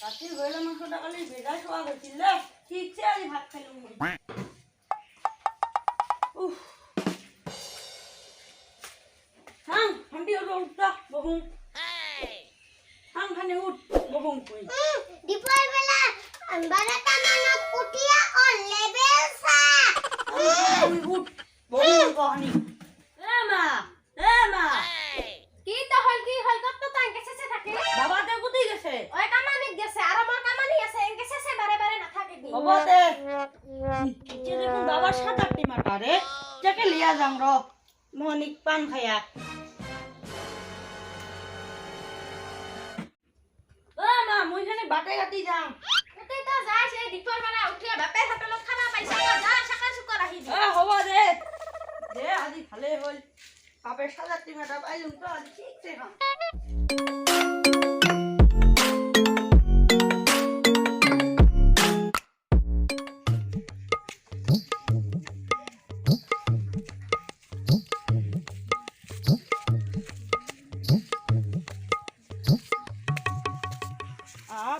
ৰাতি ব্ৰইলাৰ মাংসটা কালি ভেজাই খোৱা গৈছিল দে ঠিকছে আজি ভাত খাইলো মই হাং ভণ্টি আৰু উঠা বহু হাং খানে উঠ বহু কই দুপৰ বেলা 12টা মানত উঠিয়া অন লেভেল চা উঠ বহু কহানি এ মা কি তো হল কত তো এঙ্কেছে থাকে বাবা তে কুতি গেছে ওই কামানিত গেছে আর আমার কামানি আছে এঙ্কেছে বারে বারে না থাকে দি বাবা তে যে দেখুন বাবা সাত আটটি মাটা রে যাকে লিয়া যাম র মনিক পান খায়া ও মা মই খানে বাটে গাতি যাম এতে তো যাই সেই দুপর বেলা উঠিয়া বাপে হোটেলত খানা পাইছে তো যা সকাল সুকার আহি দি হ'ব দে আজি ভালে হল বাপের সাত আটটি মাটা পাইলুম তো আজি ঠিকছে খাম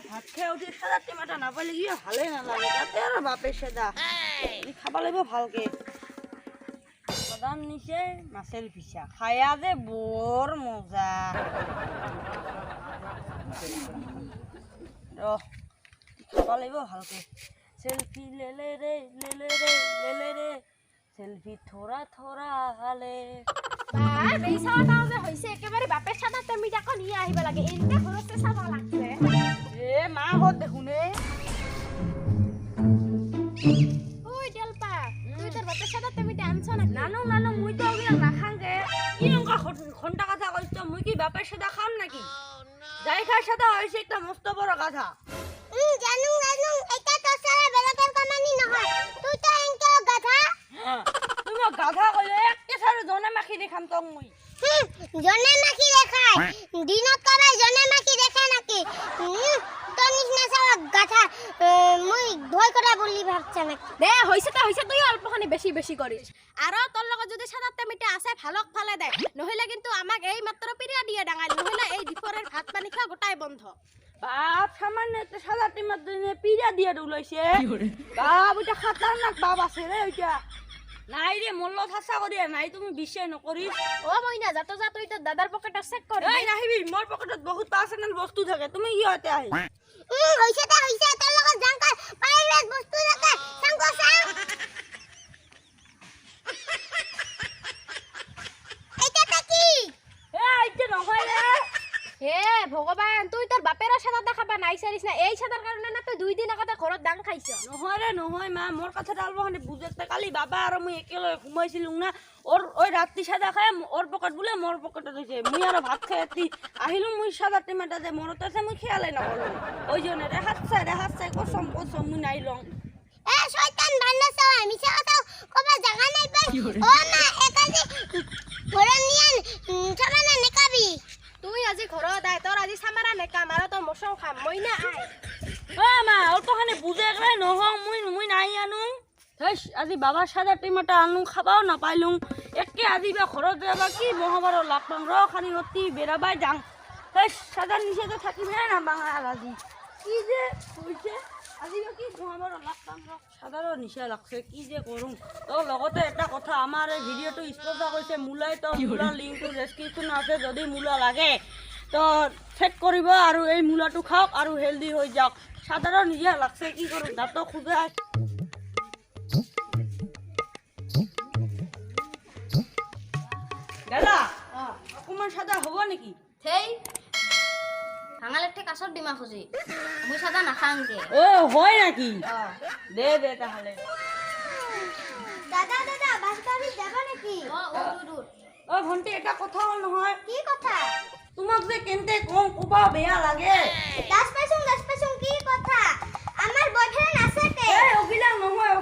ভাত খাই উঠি সাত আটটি মাটা নাপালে কি ভালে নালাগে তাতে আর বাপের সেদা খাবা লাগিব ভালকে প্রধান নিচে মাছের পিসা খায়া যে বড় মজা খাবা লাগিব ভালকে সেলফি লেলে রে সেলফি থোড়া থোড়া হালে এই সাটাও যে হইছে একেবারে বাপের সাথে তেমিটা কোন নিয়ে আহিবা লাগে এনতে হরতে সাবা লাগছে এ মা হত দেখুনে ওই জলপা তুই তোর বাপের সাথে তেমিটা আনছ না নানু মুই তো ওগুলা নাখাঙ্গে কি নঙ্কা ঘন্টা কথা কইছ মুই কি বাপের সাথে খাম নাকি যাই খার সাথে হইছে একটা মস্ত বড় কথা জানু এটা তো সারা বেলাকার কামানি নহয় তুই তো এনকে গাধা তুমি গাধা কইলে একে সারে জনে মাখি দেখাম তো মুই জনে মাখি দেখায় দিনত কবাই জনে মাখি দেখে নাকি তো নিছনা সারা গাধা মুই ভয় করা বলি ভাবছ নাকি দে হইছে তুই অল্পখানি বেশি করিস আর তোর লগে যদি সাদাতে মিটে আছে ভালক ফালে দে নহিলে কিন্তু আমাক এই মাত্র পিরিয়া দিয়ে ডাঙাই নহিলে এই দুপুরের ভাত পানি খাওয়া গোটাই বন্ধ বাপ সামান্য একটা সাদা টিমার দিনে পিড়া দিয়ে ডুলাইছে বাপ ওইটা খাতারনাক বাপ আছে রে ওইটা নাই রে মল্ল থাসা করিয়া নাই তুমি বিশ্বাস নকরিস ও মইনা যা তুই তো দাদার পকেটে চেক কর এই নাহিবি মোর পকেটত বহুত পার্সোনাল বস্তু থাকে তুমি কি হতে আহি হইছে তোর লগত জাঙ্কার প্রাইভেট বস্তু থাকে সাঙ্গ সাং এটা কি এইটা নহয় রে হে ভগবান তুই তোর বাপের সাদা দেখাবা নাই সারিস না এই সাদার কারণে না তুই 2 দিন আগতে ঘরত দাং খাইছ নহয় মা মোর কথাটা আলবখানে বুঝতে কালি বাবা আর মুই একেলগে ঘুমাইছিলুম না ওই রাত্রি সাদা খায় ওর পকেট বলে মোর পকেটে দিছে মুই আর ভাত খাই এতি আহিলুম মুই সাদা টিমাটা যে মনত আছে মুই খেয়ালাই না করলুম ওই জন্য রে হাত চাই কসম মুই নাই লং এ শয়তান বান্না চাও আমি কথা কবা জায়গা নাই পাই ও না একাজি ঘরে নিয়ান সামানা নেকাবি তুই আজি ঘৰত আই তোর আজি সামারা নেকা মারা তো মশং খাম মই না আই ও মা অল্পখানে বুঝে গেলে নহং মুই নাই আনু হেস আজি বাবার সাদা টিমাটা আনু খাবাও না পাইলুম একে আজি বা ঘৰত যাবা কি মহাভারত লাগবাং র খানি রতি বেড়াবাই যাং হেস সাদা নিচে তো থাকিবে না বাঙাল আজি কি যে হইছে আজি বা কি মহাভারত লাগবাং র সাদারও নিচে লাগছে কি যে করুম তো লগতে একটা কথা আমার এই ভিডিওটো স্পন্সর কৰিছে মুলাই তো মুলা লিংকটো ডেসক্ৰিপশন আছে যদি মুলা লাগে তো চেক কৰিব আৰু এই মুলাটো খাওক আৰু হেলদি হৈ যাওক সাদারও নিজে লাগছে কি করুম দাঁত খুঁজে দাদা অকমান সাদা হব নেকি থেই ভাঙালে ঠিক আসর ডিমা খুঁজি মুই সাদা নাখাংগে ও হয় নাকি দে তাহলে দাদা বাসকাবি যাবা নাকি উঠ ও ভন্টি এটা কথা হল নহয় কি কথা তোমাক যে কেনতে কম কোবা বেয়া লাগে গাছ পাইছুং কি কথা আমার বয়ফ্রেন্ড আছে তে এই অগিলা নহয়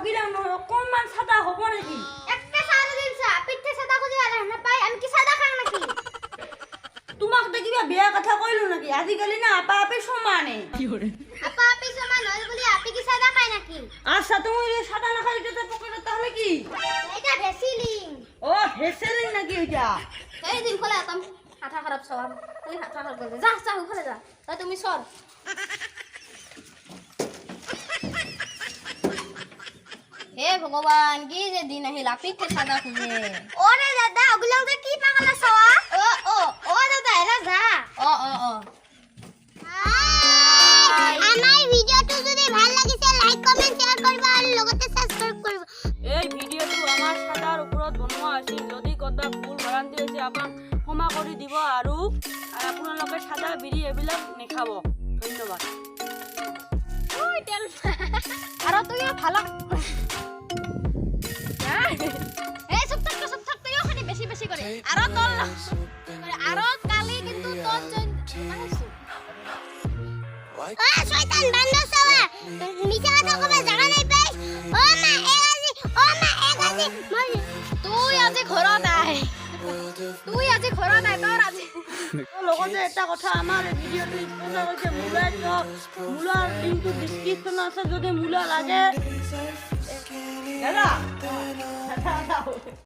অকমান সাদা হব নেকি একটা সাদা দিনছা পিঠে সাদা খুঁজি আলে না পাই আমি কি সাদা খাং নাকি তোমাক দেখিবা বেয়া কথা কইলো নাকি আজিকালি না আপা আপে সমানে আপা আপি সমান নয় বলি আপনি কি সাদা খায় নাকি আচ্ছা তুমি সাদা না খাইতে তো পকেটে তাহলে কি এটা ভেসিলিং ও ভেসেলিং নাকি ওইটা এই দিন ফলে আতাম হাঁটা খারাপ সব তুই হাঁটা খারাপ করবে যা উঠে যা তাই তুমি সর হে ভগৱান কি যে দিন আহিল আপিতে সাদা খুঁজে ওরে দাদা ওগুলো যে কি পাগলা সওয়া ও দাদা এরা যা অ আমার ভিডিওটো যদি ভাল লাগিছে লাইক কমেন্ট শেয়ার করবা আর লগতে সাবস্ক্রাইব করবা এই ভিডিঅ'টো আমাৰ সাদাৰ ওপৰত বনোৱা আছিল যদি ক'ৰবাত ভুল ভ্ৰান্তি হৈছে আমাক ক্ষমা কৰি দিব আৰু আপোনালোকে সাদা বিৰি এইবিলাক নেখাব ধন্যবাদ আৰু তুইও ভালো এই সব থাক তুইও খালি বেশি বেশি কৰে আৰু তল আৰু কালি কিন্তু তল ও শয়তান বান্দর সওয়া মিছা কথা কবে জায়গা নাই পাই ও মা এগাজি তুই আজি ঘৰত আহ তোৰ আজি লগতে এটা কথা আমাৰ ভিডিঅ'টো স্পন্সৰ হৈছে মূলাৰ লিংকটো ডিছক্ৰিপশ্যনত আছে যদি মূলা লাগে দাদা